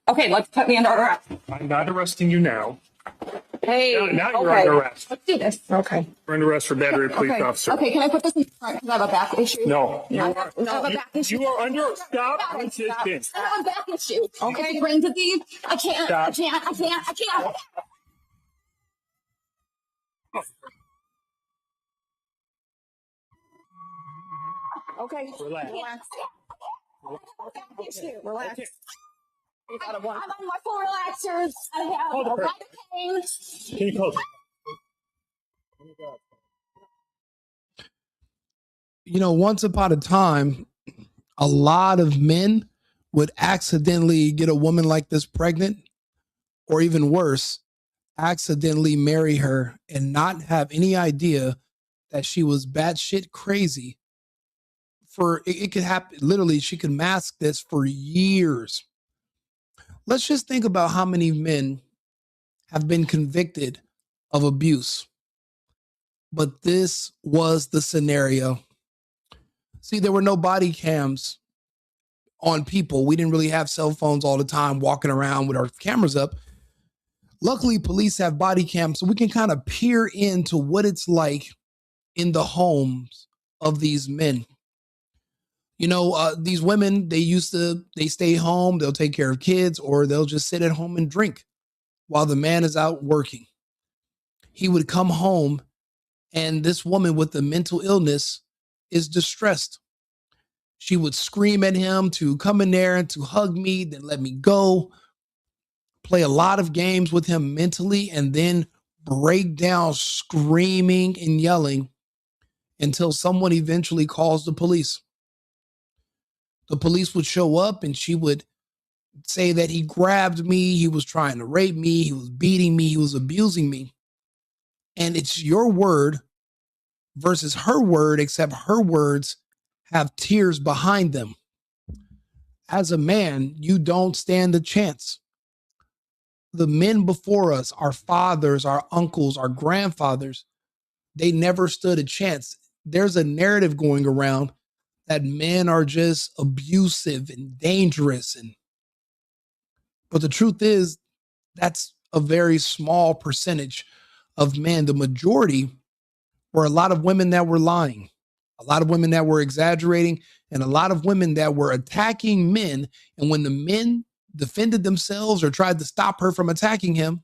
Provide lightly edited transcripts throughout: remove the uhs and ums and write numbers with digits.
Okay, let's put me under arrest. I'm not arresting you now. Hey, Now you're under arrest. Let's do this. Okay. You're under arrest for battery of a police officer. Okay, can I put this in front because I have a back issue? No. I have a back issue. You are under stop resistance. I have a back issue. Okay. Brain disease. I can't. Stop. I can't. Okay. Relax. Relax. Okay. I'm on muscle relaxers. I have Hold a it. lot of pain. Can you close? You know, once upon a time, a lot of men would accidentally get a woman like this pregnant, or even worse, accidentally marry her and not have any idea that she was batshit crazy. It could happen, literally, she could mask this for years. Let's just think about how many men have been convicted of abuse. But this was the scenario. See, there were no body cams on people. We didn't really have cell phones all the time walking around with our cameras up. Luckily, police have body cams, so we can kind of peer into what it's like in the homes of these men. You know, these women, they stay home, they'll take care of kids, or they'll just sit at home and drink while the man is out working. He would come home, and this woman with the mental illness is distressed. She would scream at him to come in there and to hug me, then let me go, play a lot of games with him mentally, and then break down screaming and yelling until someone eventually calls the police. The police would show up and she would say that he grabbed me, he was trying to rape me, he was beating me, he was abusing me. And it's your word versus her word, except her words have tears behind them. As a man, you don't stand a chance. The men before us, our fathers, our uncles, our grandfathers, they never stood a chance. There's a narrative going around that men are just abusive and dangerous. But the truth is, that's a very small percentage of men. The majority were a lot of women that were lying, a lot of women that were exaggerating, and a lot of women that were attacking men. And when the men defended themselves or tried to stop her from attacking him,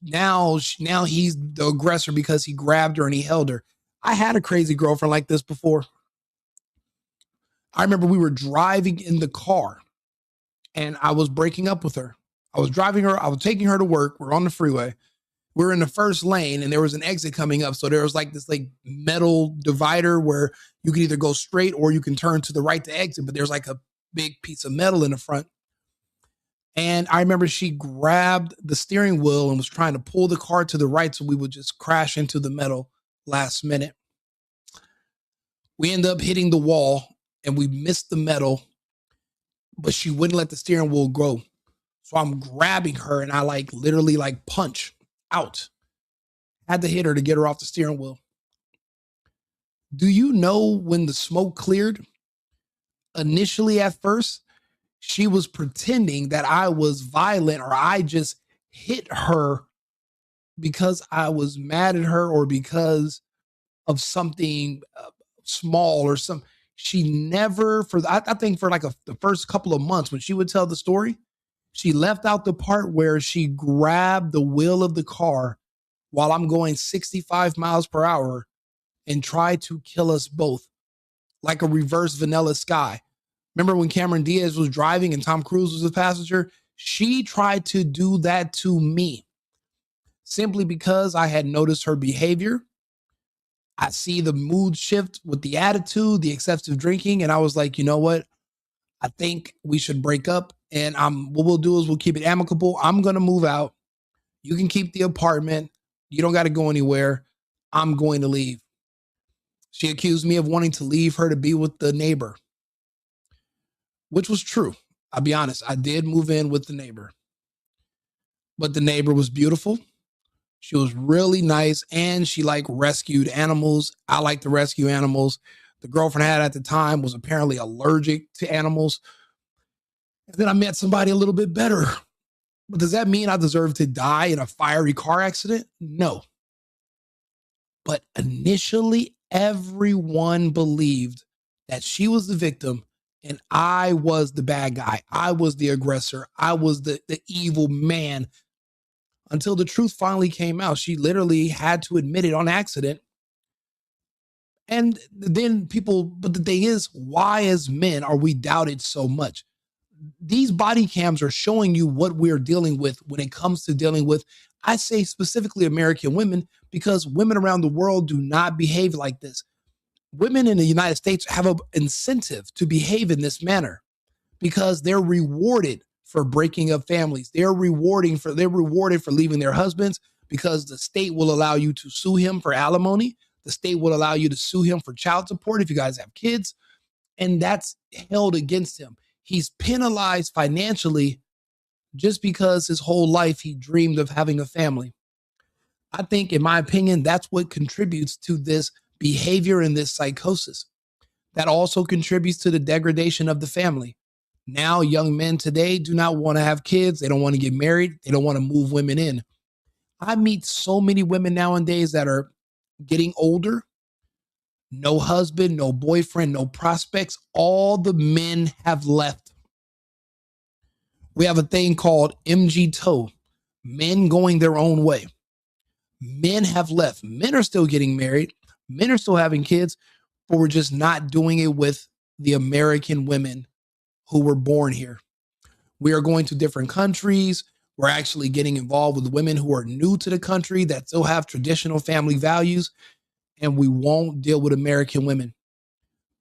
now he's the aggressor because he grabbed her and he held her. I had a crazy girlfriend like this before. I remember we were driving in the car and I was breaking up with her. I was taking her to work. We're on the freeway. We're in the first lane and there was an exit coming up. So there was like this metal divider where you can either go straight or you can turn to the right to exit, but there's like a big piece of metal in the front. And I remember she grabbed the steering wheel and was trying to pull the car to the right so we would just crash into the metal last minute. We end up hitting the wall and we missed the metal, but she wouldn't let the steering wheel go. So I'm grabbing her and I literally punch out. Had to hit her to get her off the steering wheel. Do you know when the smoke cleared? Initially at first, she was pretending that I was violent or I just hit her because I was mad at her or because of something small or some. She never, I think for the first couple of months when she would tell the story, she left out the part where she grabbed the wheel of the car while I'm going 65 miles per hour and tried to kill us both like a reverse Vanilla Sky. Remember when Cameron Diaz was driving and Tom Cruise was the passenger? She tried to do that to me simply because I had noticed her behavior. I see the mood shift with the attitude, the excessive drinking. And I was like, you know what? I think we should break up. And what we'll do is we'll keep it amicable. I'm going to move out. You can keep the apartment. You don't got to go anywhere. I'm going to leave. She accused me of wanting to leave her to be with the neighbor, which was true. I'll be honest. I did move in with the neighbor, but the neighbor was beautiful. She was really nice and she rescued animals. I like to rescue animals. The girlfriend I had at the time was apparently allergic to animals. And then I met somebody a little bit better. But does that mean I deserve to die in a fiery car accident? No. But initially, everyone believed that she was the victim and I was the bad guy. I was the aggressor. I was the evil man. Until the truth finally came out. She literally had to admit it on accident. And then but the thing is, why as men are we doubted so much? These body cams are showing you what we're dealing with when it comes to dealing with, I say specifically American women, because women around the world do not behave like this. Women in the United States have an incentive to behave in this manner because they're rewarded for breaking up families. They're rewarded for leaving their husbands because the state will allow you to sue him for alimony. The state will allow you to sue him for child support if you guys have kids. And that's held against him. He's penalized financially just because his whole life he dreamed of having a family. I think, in my opinion, that's what contributes to this behavior and this psychosis. That also contributes to the degradation of the family. Now, young men today do not want to have kids. They don't want to get married. They don't want to move women in. I meet so many women nowadays that are getting older, no husband, no boyfriend, no prospects. All the men have left. We have a thing called MGTOW, men going their own way. Men have left. Men are still getting married. Men are still having kids, but we're just not doing it with the American women who were born here. We are going to different countries. We're actually getting involved with women who are new to the country that still have traditional family values, and we won't deal with American women.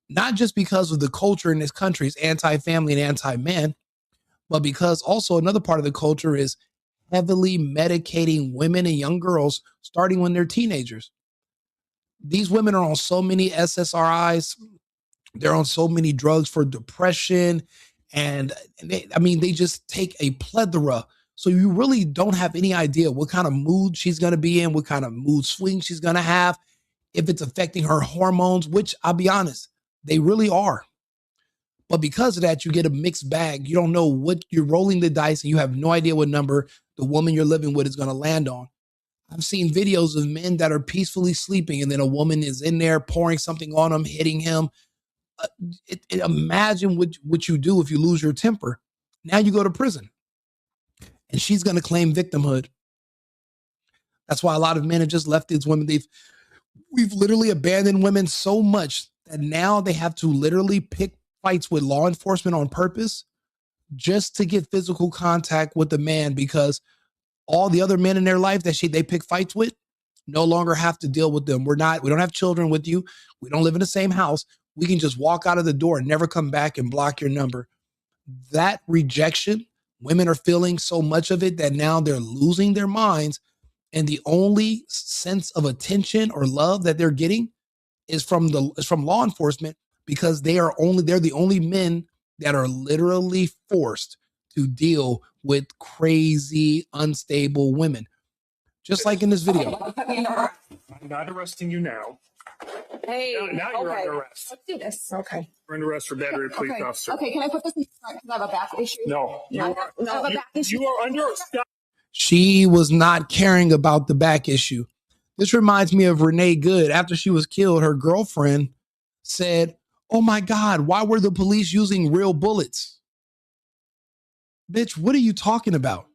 Not just because of the culture in this country is anti-family and anti-man, but because also another part of the culture is heavily medicating women and young girls starting when they're teenagers. These women are on so many SSRIs. They're on so many drugs for depression. And they just take a plethora. So you really don't have any idea what kind of mood she's going to be in, what kind of mood swing she's going to have, if it's affecting her hormones, which I'll be honest, they really are. But because of that, you get a mixed bag. You don't know what you're rolling the dice, and you have no idea what number the woman you're living with is going to land on. I've seen videos of men that are peacefully sleeping, and then a woman is in there pouring something on him, hitting him. Imagine what you do if you lose your temper. Now you go to prison, and she's going to claim victimhood. That's why a lot of men have just left these women. We've literally abandoned women so much that now they have to literally pick fights with law enforcement on purpose just to get physical contact with the man, because all the other men in their life that they pick fights with no longer have to deal with them. We don't have children with you. We don't live in the same house. We can just walk out of the door and never come back and block your number. That rejection, women are feeling so much of it that now they're losing their minds. And the only sense of attention or love that they're getting is from law enforcement, because they're the only men that are literally forced to deal with crazy, unstable women. Just like in this video. I'm not arresting you now. Hey, Now you're under arrest. Let's do this. Okay. You're under arrest for battery, police officer. Okay, can I put this in front because I have a back issue? No. I have a back issue. You are under arrest. She was not caring about the back issue. This reminds me of Renee Good. After she was killed, her girlfriend said, "Oh my God, why were the police using real bullets?" Bitch, what are you talking about?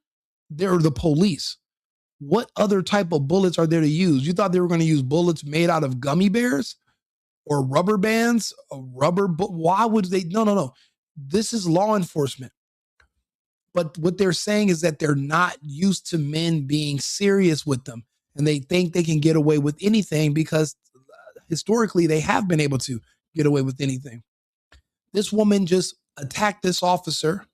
They're the police. What other type of bullets are there to use? You thought they were going to use bullets made out of gummy bears or rubber bands? Why would they? No. This is law enforcement. But what they're saying is that they're not used to men being serious with them. And they think they can get away with anything because historically they have been able to get away with anything. This woman just attacked this officer,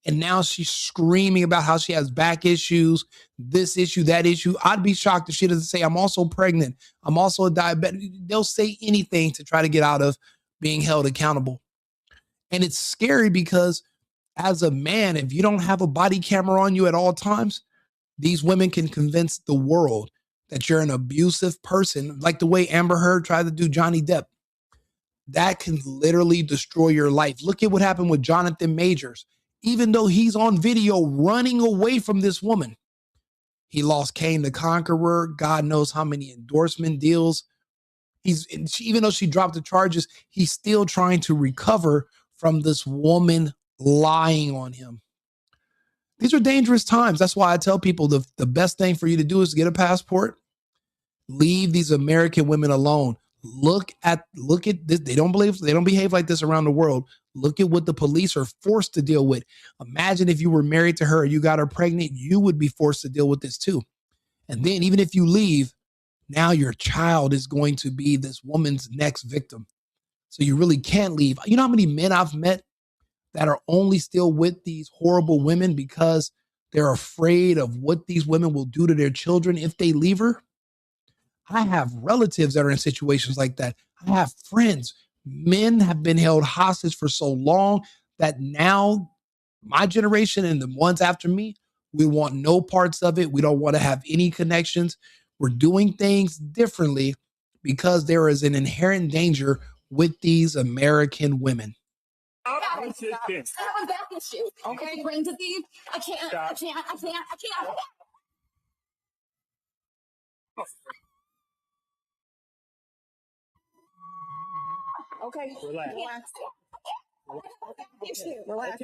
and now she's screaming about how she has back issues, this issue, that issue. I'd be shocked if she doesn't say, "I'm also pregnant. I'm also a diabetic." They'll say anything to try to get out of being held accountable. And it's scary because as a man, if you don't have a body camera on you at all times, these women can convince the world that you're an abusive person, like the way Amber Heard tried to do Johnny Depp. That can literally destroy your life. Look at what happened with Jonathan Majors. even though he's on video running away from this woman. He lost Kane the Conqueror, God knows how many endorsement deals. Even though she dropped the charges, he's still trying to recover from this woman lying on him. These are dangerous times. That's why I tell people the best thing for you to do is get a passport. Leave these American women alone. Look at this. They don't behave like this around the world. Look at what the police are forced to deal with. Imagine if you were married to her or you got her pregnant, you would be forced to deal with this too. And then even if you leave, now your child is going to be this woman's next victim. So you really can't leave. You know how many men I've met that are only still with these horrible women because they're afraid of what these women will do to their children if they leave her? I have relatives that are in situations like that. I have friends. Men have been held hostage for so long that now my generation and the ones after me, we want no parts of it. We don't want to have any connections. We're doing things differently because there is an inherent danger with these American women. Okay, brain disease. I can't. Okay, Relax. Relax.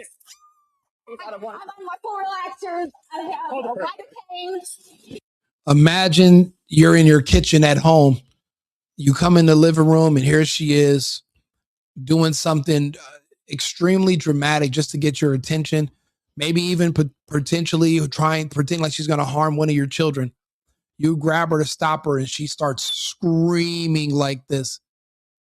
I'm on my full relaxers. I have a lot of pain. Imagine you're in your kitchen at home. You come in the living room and here she is doing something extremely dramatic just to get your attention. Maybe even potentially pretend like she's going to harm one of your children. You grab her to stop her and she starts screaming like this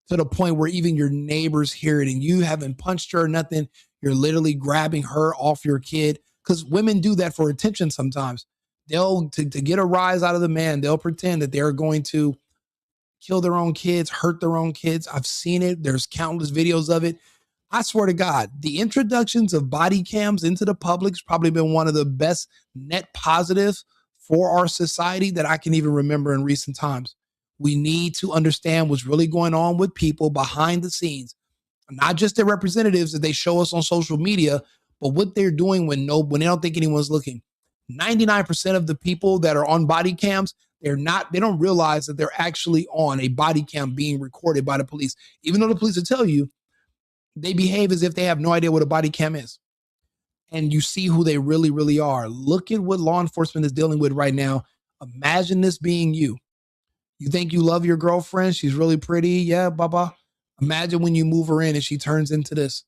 to the point where even your neighbors hear it, and you haven't punched her or nothing. You're literally grabbing her off your kid, because women do that for attention sometimes. They'll, to get a rise out of the man, they'll pretend that they're going to kill their own kids, hurt their own kids. I've seen it. There's countless videos of it. I swear to God, the introductions of body cams into the public has probably been one of the best net positives for our society that I can even remember in recent times. We need to understand what's really going on with people behind the scenes, not just their representatives that they show us on social media, but what they're doing when they don't think anyone's looking. 99% of the people that are on body cams, they don't realize that they're actually on a body cam being recorded by the police. Even though the police will tell you, they behave as if they have no idea what a body cam is. And you see who they really, really are. Look at what law enforcement is dealing with right now. Imagine this being you. You think you love your girlfriend. She's really pretty. Yeah, baba. Imagine when you move her in and she turns into this.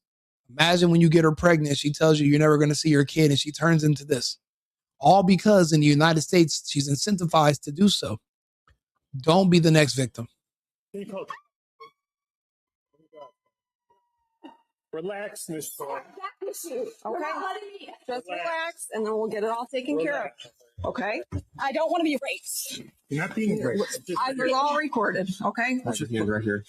Imagine when you get her pregnant, she tells you you're never going to see your kid and she turns into this. All because in the United States, she's incentivized to do so. Don't be the next victim. Relax, Miss Thorne. Okay, just relax, and then we'll get it all taken care of. Okay, I don't want to be raped. You're not being raped. It's all recorded. Okay. That's your hand right here.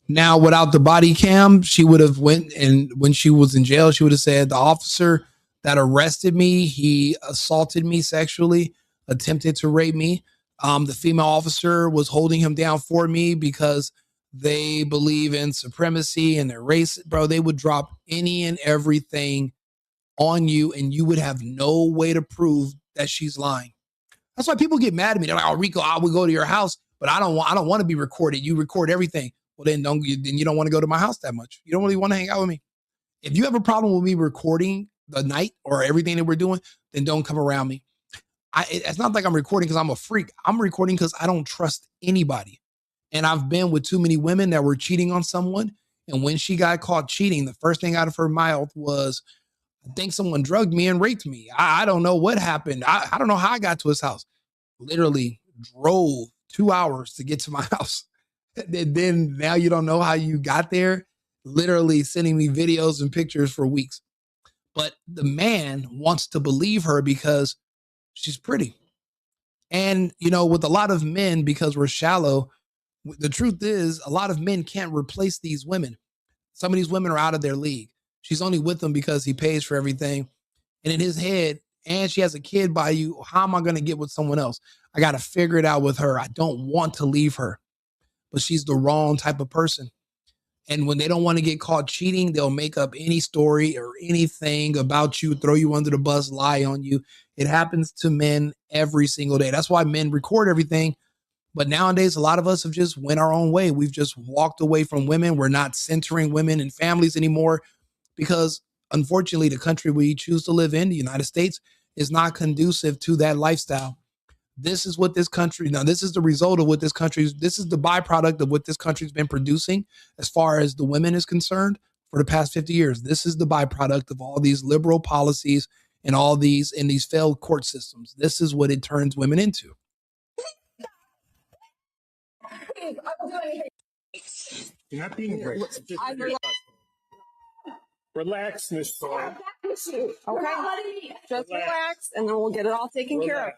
Now, without the body cam, she would have went, and when she was in jail, she would have said, the officer that arrested me, he assaulted me sexually, attempted to rape me. The female officer was holding him down for me because they believe in supremacy and their race. Bro, they would drop any and everything on you, and you would have no way to prove that she's lying. That's why people get mad at me. They're like, "Oh, Rico, I will go to your house, but I don't want to be recorded. You record everything." Well, then you don't want to go to my house that much. You don't really want to hang out with me. If you have a problem with me recording the night or everything that we're doing, then don't come around me. It's not like I'm recording because I'm a freak. I'm recording because I don't trust anybody. And I've been with too many women that were cheating on someone. And when she got caught cheating, the first thing out of her mouth was, "I think someone drugged me and raped me. I don't know what happened. I don't know how I got to his house." Literally drove 2 hours to get to my house. And then now you don't know how you got there. Literally sending me videos and pictures for weeks. But the man wants to believe her because she's pretty. And, with a lot of men, because we're shallow, the truth is a lot of men can't replace these women. Some of these women are out of their league. She's only with him because he pays for everything. And in his head, and she has a kid by you, how am I going to get with someone else? I got to figure it out with her. I don't want to leave her. But she's the wrong type of person. And when they don't want to get caught cheating, they'll make up any story or anything about you, throw you under the bus, lie on you. It happens to men every single day. That's why men record everything. But nowadays, a lot of us have just went our own way. We've just walked away from women. We're not centering women and families anymore because, unfortunately, the country we choose to live in, the United States, is not conducive to that lifestyle. This is what this country, now this is the result of what this country's, this is the byproduct of what this country's been producing as far as the women is concerned for the past 50 years. This is the byproduct of all these liberal policies and all these, in these failed court systems. This is what it turns women into. You're not being great. Relax, Miss Thorne. Okay? Just relax, and then we'll get it all taken care of.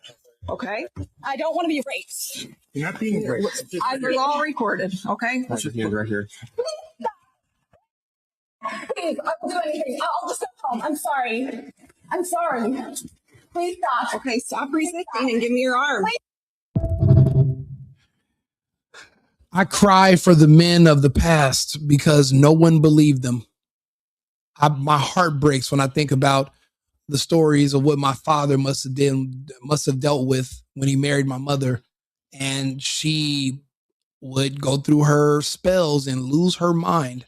Okay? I don't want to be raped. You're not being great. We're all recorded, okay? That's your hand right here. Please, I won't do anything. I'll just go home. I'm sorry. I'm sorry. Please stop. Okay, stop resisting and give me your arm. I cry for the men of the past because no one believed them. My heart breaks when I think about the stories of what my father must have dealt with when he married my mother, and she would go through her spells and lose her mind.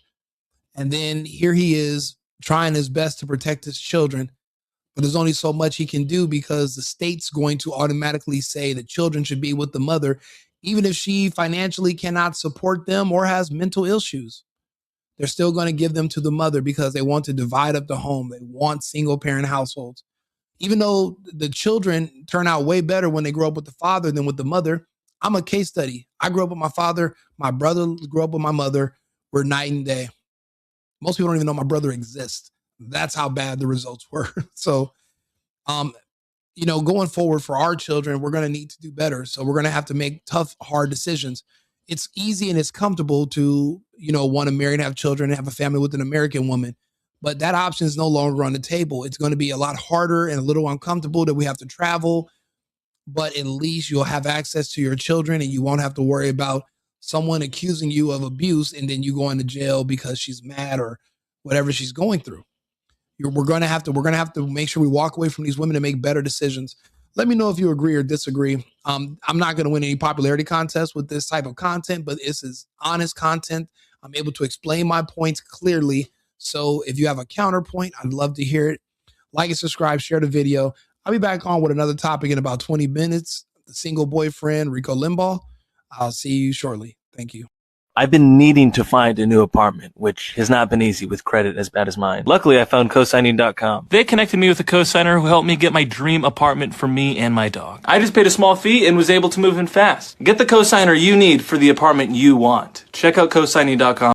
And then here he is trying his best to protect his children, but there's only so much he can do because the state's going to automatically say that children should be with the mother, even if she financially cannot support them or has mental issues. They're still going to give them to the mother because they want to divide up the home. They want single parent households. Even though the children turn out way better when they grow up with the father than with the mother. I'm a case study. I grew up with my father. My brother grew up with my mother. We're night and day. Most people don't even know my brother exists. That's how bad the results were. So, going forward for our children, we're going to need to do better. So we're going to have to make tough, hard decisions. It's easy and it's comfortable to, want to marry and have children and have a family with an American woman. But that option is no longer on the table. It's going to be a lot harder and a little uncomfortable that we have to travel. But at least you'll have access to your children and you won't have to worry about someone accusing you of abuse and then you going to jail because she's mad or whatever she's going through. We're going to have to make sure we walk away from these women and make better decisions. Let me know if you agree or disagree. I'm not going to win any popularity contest with this type of content, but this is honest content. I'm able to explain my points clearly. So if you have a counterpoint, I'd love to hear it. Like and subscribe, share the video. I'll be back on with another topic in about 20 minutes. The single boyfriend, Rico Limbaugh. I'll see you shortly. Thank you. I've been needing to find a new apartment, which has not been easy with credit as bad as mine. Luckily, I found cosigning.com. They connected me with a cosigner who helped me get my dream apartment for me and my dog. I just paid a small fee and was able to move in fast. Get the cosigner you need for the apartment you want. Check out cosigning.com.